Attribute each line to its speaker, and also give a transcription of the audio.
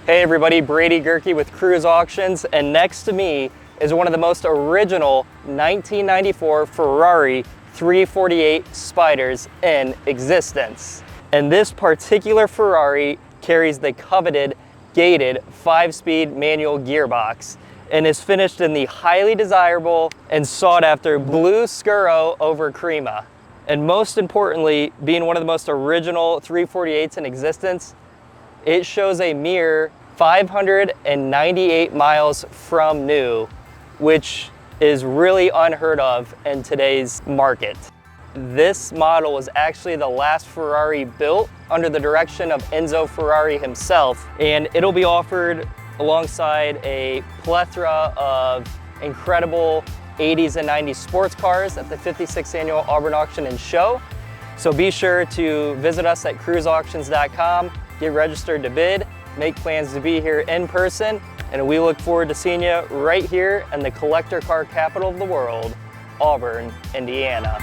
Speaker 1: Hey everybody, Brady Gerke with Cruise Auctions, and next to me is one of the most original 1994 Ferrari 348 Spyders in existence. And this particular Ferrari carries the coveted gated 5-speed manual gearbox and is finished in the highly desirable and sought after Blu Scuro over Crema. And most importantly, being one of the most original 348s in existence, it shows a mere 598 miles from new, which is really unheard of in today's market. This model was actually the last Ferrari built under the direction of Enzo Ferrari himself, and it'll be offered alongside a plethora of incredible 80s and 90s sports cars at the 56th Annual Auburn Auction and Show. So be sure to visit us at cruiseauctions.com, get registered to bid, make plans to be here in person, and we look forward to seeing you right here in the collector car capital of the world, Auburn, Indiana.